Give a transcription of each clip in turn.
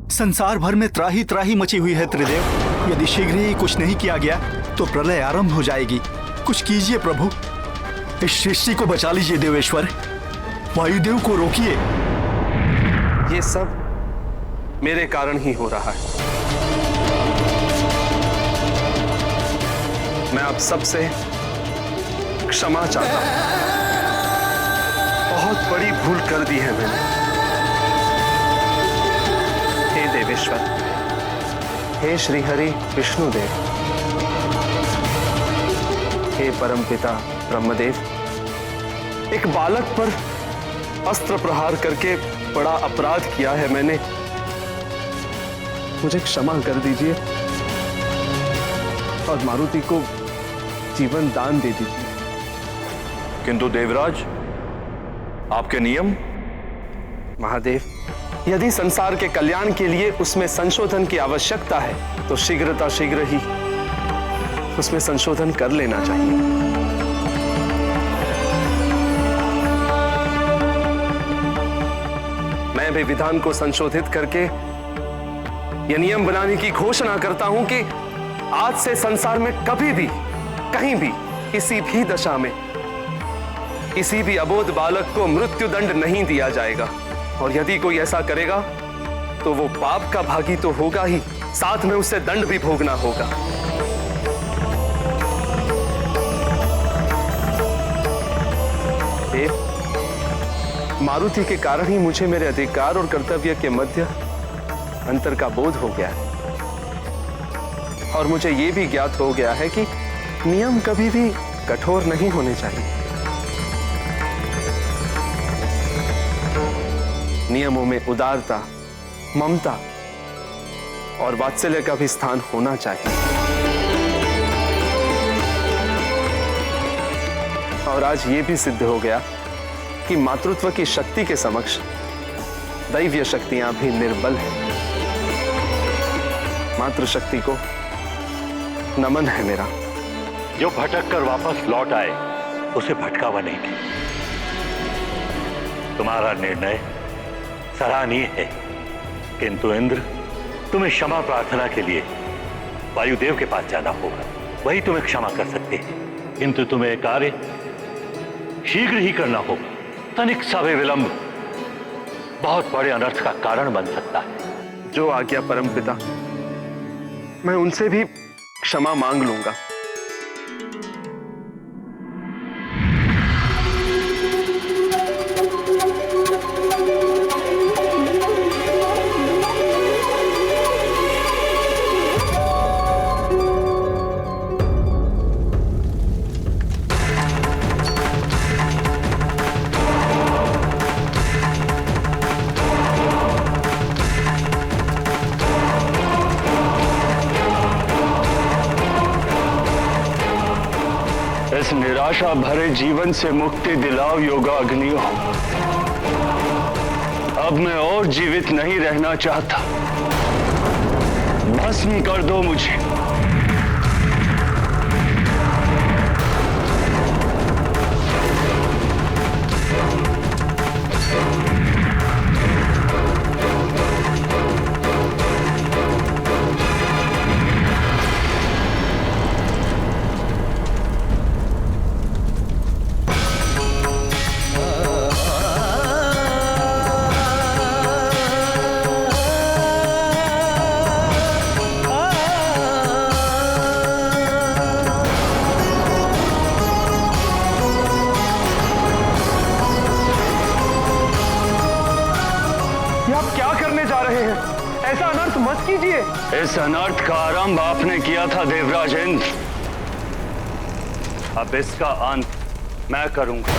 संसार भर में त्राही त्राही मची हुई है त्रिदेव। यदि शीघ्र ही कुछ नहीं किया गया तो प्रलय आरंभ हो जाएगी। कुछ कीजिए प्रभु, इस सृष्टि को बचा लीजिए देवेश्वर। वायुदेव को रोकिए। ये सब मेरे कारण ही हो रहा है। मैं आप सबसे क्षमा चाहता हूं। बहुत बड़ी भूल कर दी है मैंने। हे देवेश्वर, हे श्रीहरि विष्णुदेव, हे परमपिता ब्रह्मदेव, एक बालक पर अस्त्र प्रहार करके बड़ा अपराध किया है मैंने। मुझे क्षमा कर दीजिए और मारुति को जीवन दान दे दीजिए। किंतु देवराज, आपके नियम? महादेव, यदि संसार के कल्याण के लिए उसमें संशोधन की आवश्यकता है तो शीघ्र ही उसमें संशोधन कर लेना चाहिए। मैं भी विधान को संशोधित करके यह नियम बनाने की घोषणा करता हूं कि आज से संसार में कभी भी, कहीं भी, किसी भी दशा में किसी भी अबोध बालक को मृत्यु दंड नहीं दिया जाएगा। और यदि कोई ऐसा करेगा तो वो पाप का भागी तो होगा ही, साथ में उसे दंड भी भोगना होगा। मारुति के कारण ही मुझे मेरे अधिकार और कर्तव्य के मध्य अंतर का बोध हो गया है। और मुझे यह भी ज्ञात हो गया है कि नियम कभी भी कठोर नहीं होने चाहिए। नियमों में उदारता, ममता और वात्सल्य का भी स्थान होना चाहिए। और आज यह भी सिद्ध हो गया कि मातृत्व की शक्ति के समक्ष दैवीय शक्तियां भी निर्बल हैं। मातृशक्ति को नमन है मेरा। जो भटक कर वापस लौट आए उसे भटकावा नहीं दे। तुम्हारा निर्णय सराहनीय है, किंतु इंद्र, तुम्हें क्षमा प्रार्थना के लिए वायुदेव के पास जाना होगा। वही तुम्हें क्षमा कर सकते हैं, किंतु तुम्हें कार्य शीघ्र ही करना होगा। तनिक सा भी विलंब बहुत बड़े अनर्थ का कारण बन सकता है। जो आज्ञा परमपिता, मैं उनसे भी क्षमा मांग लूंगा। इस निराशा भरे जीवन से मुक्ति दिलाओ योगाग्नियों। अब मैं और जीवित नहीं रहना चाहता। भस्म कर दो मुझे। ऐसा अनर्थ मत कीजिए। इस अनर्थ का आरंभ आपने किया था देवराज इंद्र। अब इसका अंत मैं करूंगा।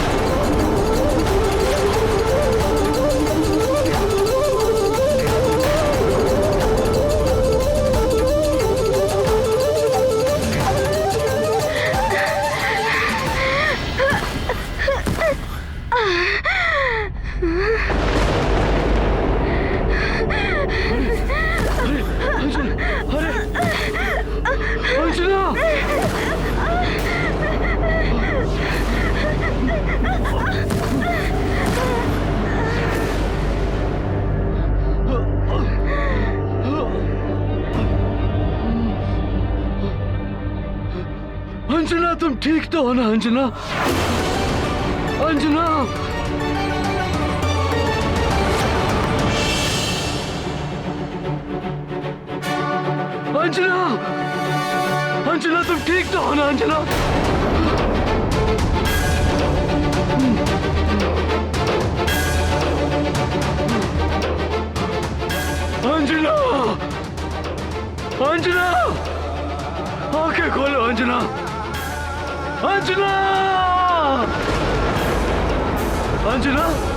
तुम ठीक तो हो ना अंजना? अंजना, अंजना, अंजना तुम ठीक तो हो ना अंजना? अंजना, अंजना, आंखें खोलो अंजना, अंजना, अंजना।